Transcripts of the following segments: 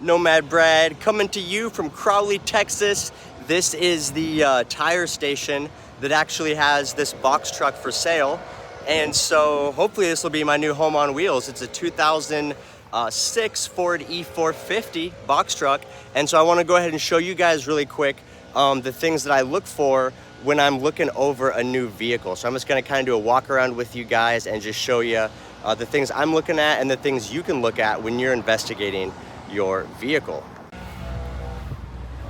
Nomad Brad coming to you from Crowley, Texas. This is the tire station that actually has this box truck for sale. And so hopefully this will be my new home on wheels. It's a 2006 Ford E450 box truck. And so I want to go ahead and show you guys really quick the things that I look for when I'm looking over a new vehicle. So I'm just going to kind of do a walk around with you guys and just show you the things I'm looking at and the things you can look at when you're investigating your vehicle.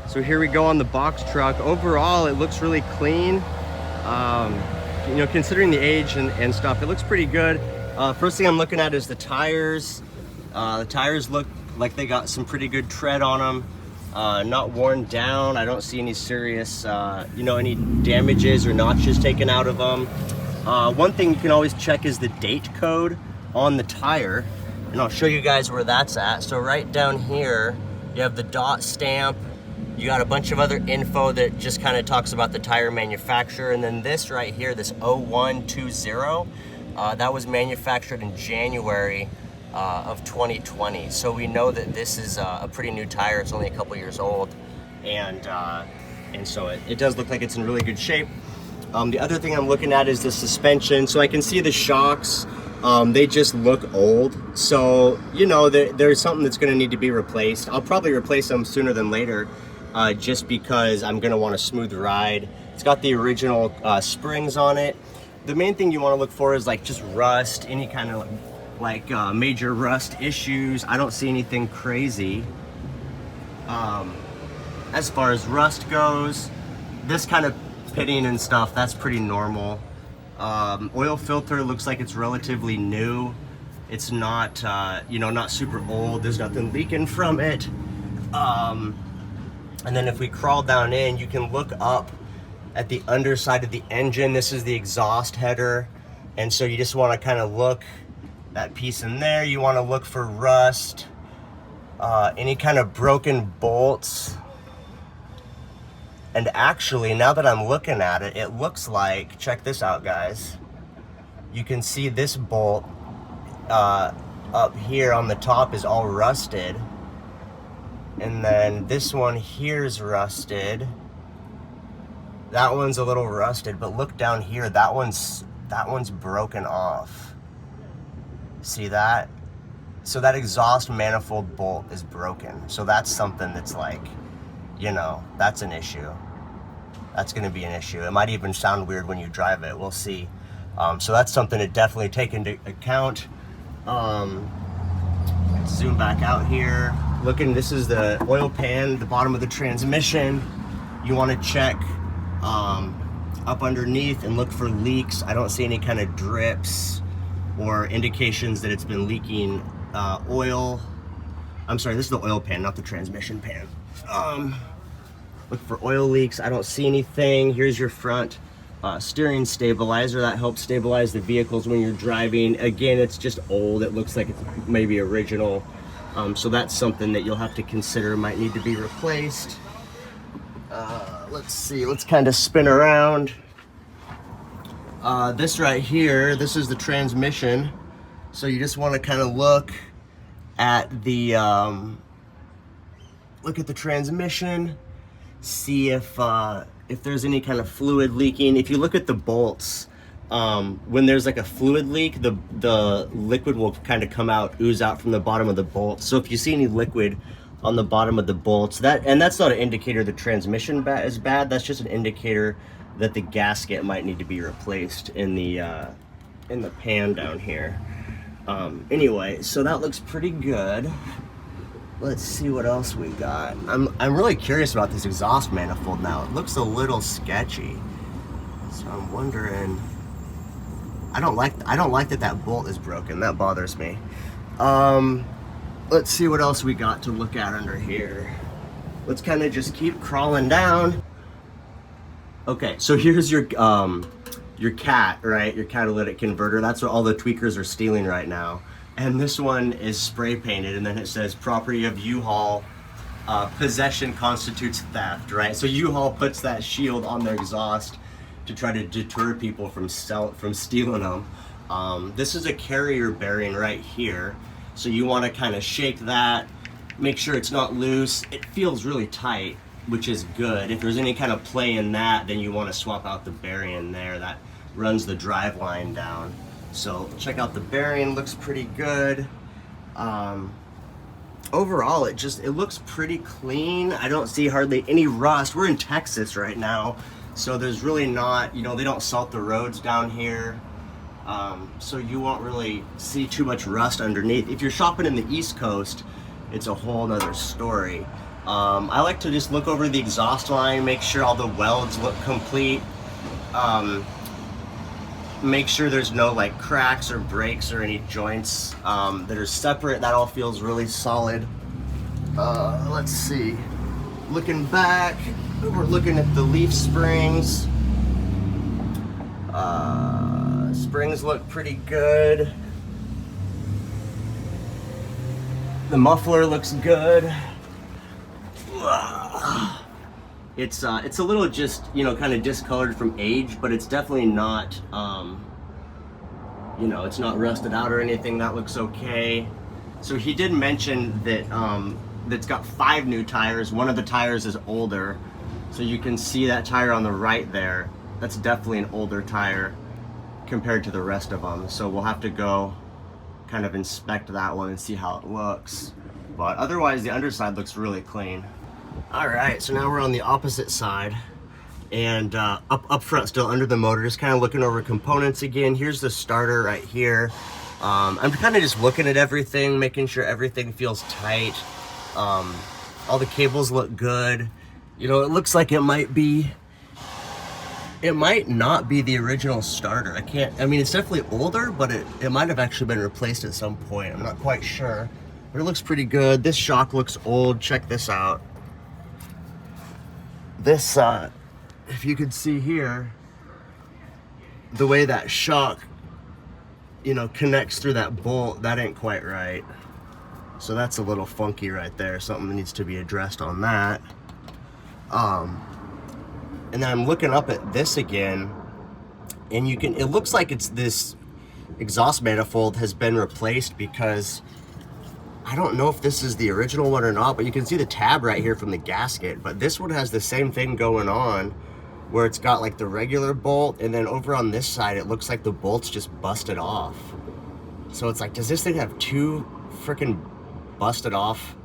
So here we go on the box truck. Overall, it looks really clean. You know, considering the age and stuff, it looks pretty good. First thing I'm looking at is the tires. The tires look like they got some pretty good tread on them. Not worn down. I don't see any serious, you know, any damages or notches taken out of them. One thing you can always check is the date code on the tire, and I'll show you guys where that's at. So right down here, you have the dot stamp. You got a bunch of other info that just kind of talks about the tire manufacturer, and then this right here, this 0120, that was manufactured in January of 2020. So we know that this is a pretty new tire. It's only a couple years old, and so it does look like it's in really good shape. The other thing I'm looking at is the suspension. So I can see the shocks. They just look old. So, you know, there's something that's going to need to be replaced. I'll probably replace them sooner than later, just because I'm going to want a smooth ride. It's got the original springs on it. The main thing you want to look for is like just rust, any kind of like major rust issues. I don't see anything crazy. As far as rust goes, this kind of pitting and stuff, that's pretty normal. Oil filter looks like it's relatively new. It's not, you know, not super old. There's nothing leaking from it. And then if we crawl down in, you can look up at the underside of the engine. This is the exhaust header. And so you just want to kind of look that piece in there. You want to look for rust, any kind of broken bolts. And actually, now that I'm looking at it, it looks like, check this out, guys. You can see this bolt up here on the top is all rusted. And then this one here is rusted. That one's a little rusted, but look down here, that one's broken off. See that? So that exhaust manifold bolt is broken. So that's something that's like, you know, that's an issue. That's going to be an issue. It might even sound weird when you drive it. We'll see. So that's something to definitely take into account. Zoom back out here. Looking, this is the oil pan, the bottom of the transmission. You want to check up underneath and look for leaks. I don't see any kind of drips or indications that it's been leaking oil. I'm sorry, this is the oil pan, not the transmission pan. Look for oil leaks. I don't see anything. Here's your front steering stabilizer. That helps stabilize the vehicles when you're driving. Again, it's just old. It looks like it's maybe original. So that's something that you'll have to consider might need to be replaced. Let's see. Let's kind of spin around. This right here, this is the transmission. So you just want to kind of look at the transmission, see if there's any kind of fluid leaking. If you look at the bolts, when there's like a fluid leak, the liquid will kind of come out, ooze out from the bottom of the bolt. So if you see any liquid on the bottom of the bolts, that's not an indicator the transmission is bad. That's just an indicator that the gasket might need to be replaced in the pan down here. Anyway, so that looks pretty good. Let's see what else we got. I'm really curious about this exhaust manifold now. It looks a little sketchy. So I'm wondering, I don't like that bolt is broken. That bothers me. Let's see what else we got to look at under here. Let's kind of just keep crawling down. Okay, so here's your CAT, right? Your catalytic converter. That's what all the tweakers are stealing right now. And this one is spray painted, and then it says property of U-Haul, possession constitutes theft, right? So U-Haul puts that shield on their exhaust to try to deter people from stealing them. This is a carrier bearing right here. So you want to kind of shake that, make sure it's not loose. It feels really tight, which is good. If there's any kind of play in that, then you want to swap out the bearing there. That runs the drive line down. So check out the bearing, looks pretty good. Overall, it looks pretty clean. I don't see hardly any rust. We're in Texas right now, so there's really not, you know, they don't salt the roads down here. So you won't really see too much rust underneath. If you're shopping in the East Coast, it's a whole nother story. I like to just look over the exhaust line, make sure all the welds look complete. Make sure there's no like cracks or breaks or any joints that are separate. That all feels really solid. Let's see. Looking back, we're looking at the leaf springs. Springs look pretty good. The muffler looks good. It's a little just, you know, kind of discolored from age, but it's definitely not, you know, it's not rusted out or anything. That looks okay. So he did mention that that's got 5 new tires. One of the tires is older, so you can see that tire on the right there. That's definitely an older tire compared to the rest of them. So we'll have to go kind of inspect that one and see how it looks. But otherwise, the underside looks really clean. All right, so now we're on the opposite side, and up front still under the motor, just kind of looking over components again. Here's the starter right here. I'm kind of just looking at everything, making sure everything feels tight. All the cables look good. You know, it looks like it might not be the original starter. I mean, it's definitely older, but it might have actually been replaced at some point. I'm not quite sure, but it looks pretty good. This shock looks old. Check this out. This, if you could see here, the way that shock, you know, connects through that bolt, that ain't quite right. So that's a little funky right there. Something that needs to be addressed on that. And then I'm looking up at this again, and it looks like it's this exhaust manifold has been replaced, because I don't know if this is the original one or not, but you can see the tab right here from the gasket. But this one has the same thing going on, where it's got like the regular bolt, and then over on this side it looks like the bolt's just busted off. So it's like, does this thing have 2 freaking busted off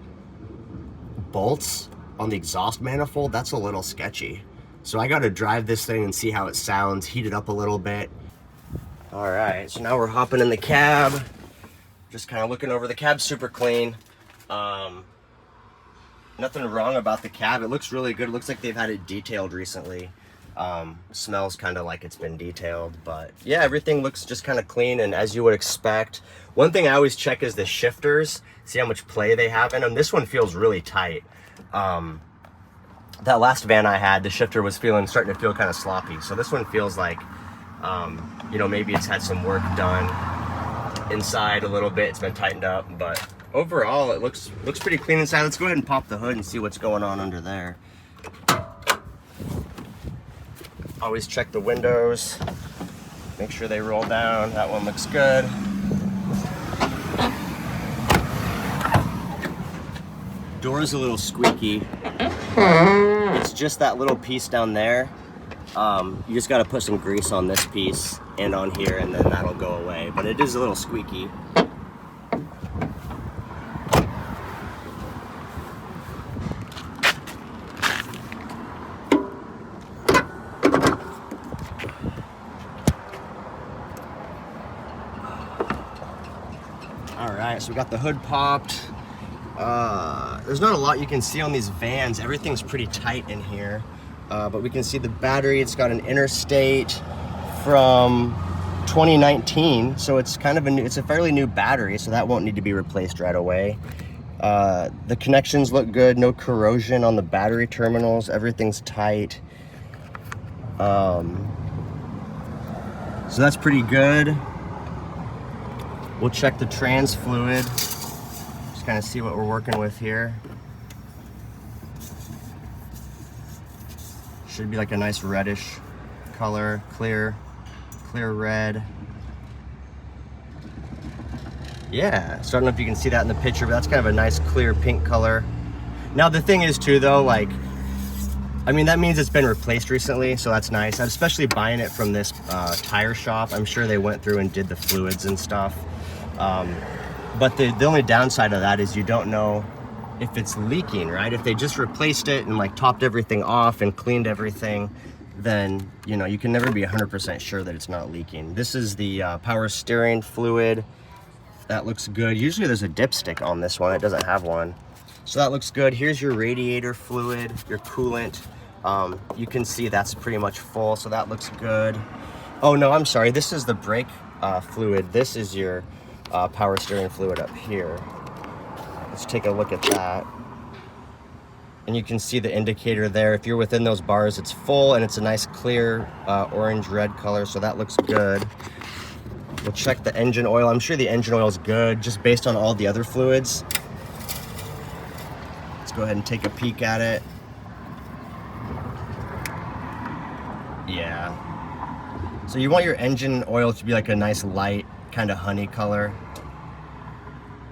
bolts on the exhaust manifold? That's a little sketchy. So I gotta drive this thing and see how it sounds, heat it up a little bit. All right, so now we're hopping in the cab. Just kind of looking over the cab, super clean. Nothing wrong about the cab. It looks really good. It looks like they've had it detailed recently. Smells kind of like it's been detailed, but yeah, everything looks just kind of clean and as you would expect. One thing I always check is the shifters, see how much play they have in them. This one feels really tight. That last van I had, the shifter was starting to feel kind of sloppy. So this one feels like, you know, maybe it's had some work done inside a little bit. It's been tightened up, but overall it looks pretty clean inside. Let's go ahead and pop the hood and see what's going on under there. Always check the windows, make sure they roll down. That one looks good. Door's a little squeaky. It's just that little piece down there. You just got to put some grease on this piece and on here, and then that'll go away. But it is a little squeaky. All right, so we got the hood popped. There's not a lot you can see on these vans. Everything's pretty tight in here. But we can see the battery. It's got an Interstate from 2019, so it's kind of it's a fairly new battery, so that won't need to be replaced right away. The connections look good, no corrosion on the battery terminals, everything's tight. So that's pretty good. We'll check the trans fluid, just kind of see what we're working with here. Should be like a nice reddish color, clear red. Yeah, so I don't know if you can see that in the picture, but that's kind of a nice clear pink color. Now the thing is too though, like, I mean, that means it's been replaced recently, so that's nice. I'm especially buying it from this tire shop. I'm sure they went through and did the fluids and stuff. But the only downside of that is you don't know if it's leaking, right? If they just replaced it and like topped everything off and cleaned everything, then, you know, you can never be 100% sure that it's not leaking. This is the power steering fluid. That looks good. Usually there's a dipstick on this one. It doesn't have one. So that looks good. Here's your radiator fluid, your coolant. You can see that's pretty much full, so that looks good. Oh no, I'm sorry. This is the brake fluid. This is your power steering fluid up here. Let's take a look at that. And you can see the indicator there. If you're within those bars, it's full, and it's a nice clear orange-red color, so that looks good. We'll check the engine oil. I'm sure the engine oil is good, just based on all the other fluids. Let's go ahead and take a peek at it. Yeah. So you want your engine oil to be like a nice light, kind of honey color.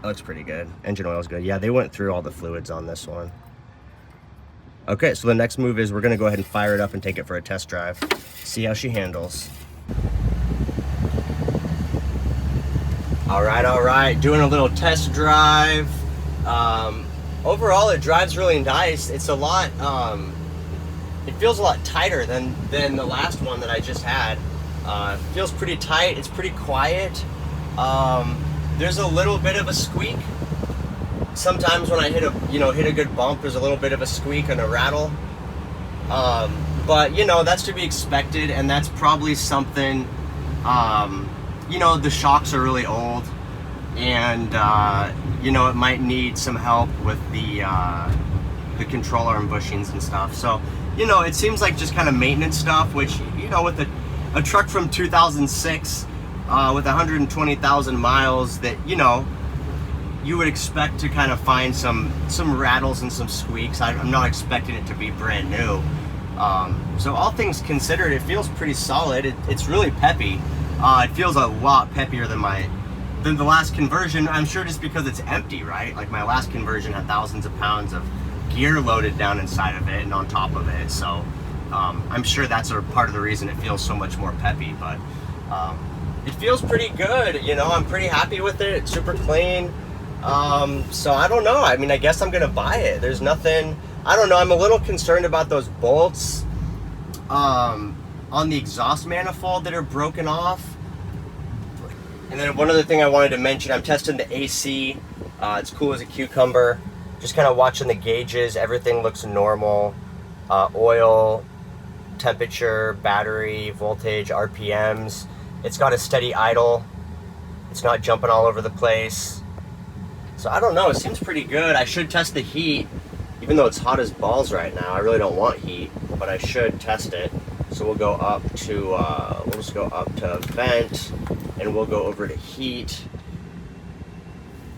That looks pretty good. Engine oil is good. Yeah, they went through all the fluids on this one. Okay, so the next move is we're gonna go ahead and fire it up and take it for a test drive. See how she handles. All right, doing a little test drive. Overall, it drives really nice. It's a lot, it feels a lot tighter than the last one that I just had. It feels pretty tight, it's pretty quiet. There's a little bit of a squeak. Sometimes when I hit a good bump, there's a little bit of a squeak and a rattle. But you know, that's to be expected, and that's probably something, you know, the shocks are really old, and you know, it might need some help with the control arm bushings and stuff. So, you know, it seems like just kind of maintenance stuff, which, you know, with a truck from 2006 with 120,000 miles, that, you know, you would expect to kind of find some rattles and some squeaks. I'm not expecting it to be brand new. So all things considered, it feels pretty solid. It's really peppy. It feels a lot peppier than the last conversion. I'm sure just because it's empty, right? Like my last conversion had thousands of pounds of gear loaded down inside of it and on top of it. So I'm sure that's a part of the reason it feels so much more peppy. But it feels pretty good. You know, I'm pretty happy with it. It's super clean. So I don't know. I mean, I guess I'm gonna buy it. There's nothing. I don't know. I'm a little concerned about those bolts on the exhaust manifold that are broken off. And then one other thing I wanted to mention, I'm testing the AC. It's cool as a cucumber. Just kind of watching the gauges. Everything looks normal. Oil, temperature, battery, voltage, RPMs. It's got a steady idle. It's not jumping all over the place. So I don't know, it seems pretty good. I should test the heat, even though it's hot as balls right now. I really don't want heat, but I should test it. So we'll go up to, we'll just go up to vent, and we'll go over to heat.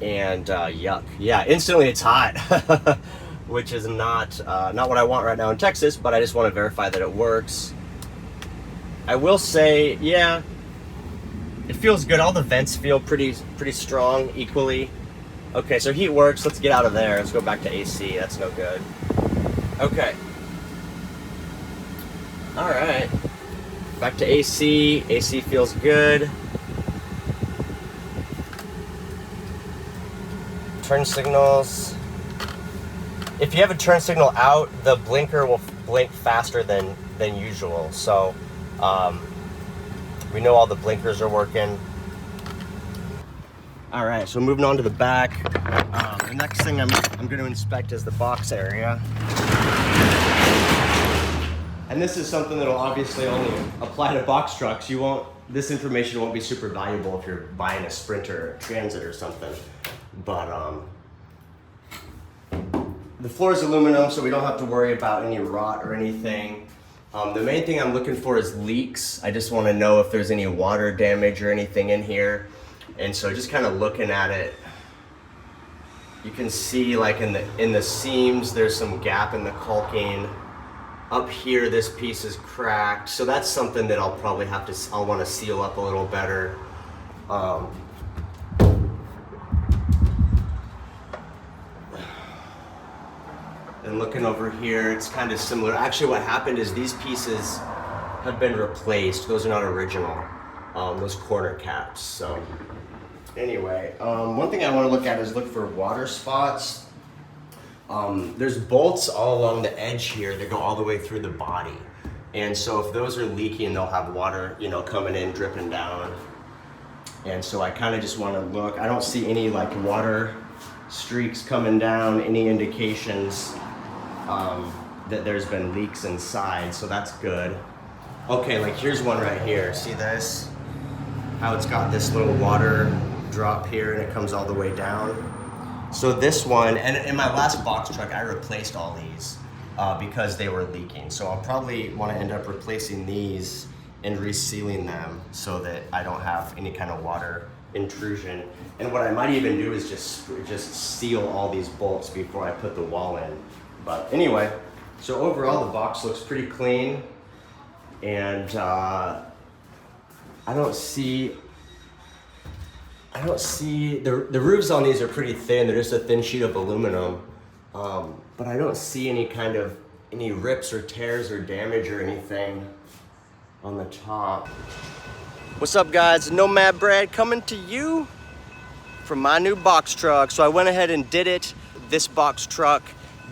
And yuck, yeah, instantly it's hot, which is not what I want right now in Texas, but I just want to verify that it works. I will say, yeah, it feels good. All the vents feel pretty strong equally. Okay, so heat works. Let's get out of there. Let's go back to AC. That's no good. Okay. All right. Back to AC. AC feels good. Turn signals. If you have a turn signal out, the blinker will blink faster than usual. So we know all the blinkers are working. All right, so moving on to the back. The next thing I'm going to inspect is the box area. And this is something that will obviously only apply to box trucks. This information won't be super valuable if you're buying a Sprinter or Transit or something. But the floor is aluminum, so we don't have to worry about any rot or anything. The main thing I'm looking for is leaks. I just want to know if there's any water damage or anything in here. And so just kind of looking at it, you can see like in the seams, there's some gap in the caulking. Up here, this piece is cracked. So that's something that I'll want to seal up a little better. And looking over here, it's kind of similar. Actually, what happened is these pieces have been replaced. Those are not original, those corner caps. So anyway, one thing I want to look at is look for water spots. There's bolts all along the edge here that go all the way through the body. And so if those are leaky and they'll have water, you know, coming in, dripping down. And so I kind of just want to look. I don't see any like water streaks coming down, any indications that there's been leaks inside, so that's good. Okay, like here's one right here. See this? How it's got this little water drop here and it comes all the way down. So this one, and in my last box truck, I replaced all these because they were leaking. So I'll probably want to end up replacing these and resealing them so that I don't have any kind of water intrusion. And what I might even do is just seal all these bolts before I put the wall in. But anyway, so overall the box looks pretty clean, and I don't see the roofs on these are pretty thin. They're just a thin sheet of aluminum, but I don't see any rips or tears or damage or anything on the top. What's up, guys? Nomad Brad coming to you from my new box truck. So I went ahead and did it. This box truck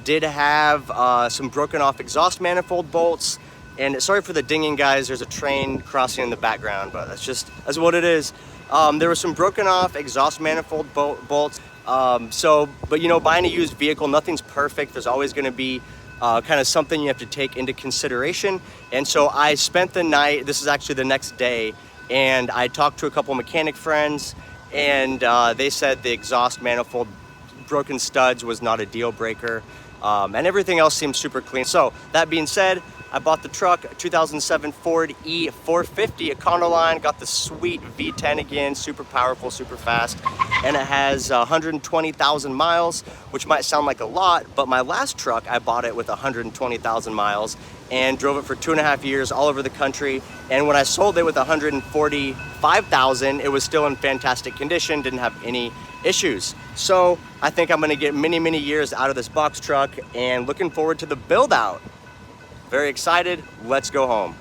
did have some broken off exhaust manifold bolts, and sorry for the dinging, guys. There's a train crossing in the background, but that's what it is. There were some broken off exhaust manifold bolts. But you know, buying a used vehicle, nothing's perfect. There's always going to be kind of something you have to take into consideration. And so I spent the night, this is actually the next day, and I talked to a couple mechanic friends, and they said the exhaust manifold broken studs was not a deal breaker, and everything else seemed super clean. So that being said, I bought the truck, a 2007 Ford E450 Econoline, got the sweet V10 again, super powerful, super fast, and it has 120,000 miles, which might sound like a lot, but my last truck, I bought it with 120,000 miles and drove it for 2.5 years all over the country. And when I sold it with 145,000, it was still in fantastic condition, didn't have any issues. So I think I'm gonna get many, many years out of this box truck, and looking forward to the build out. Very excited, let's go home.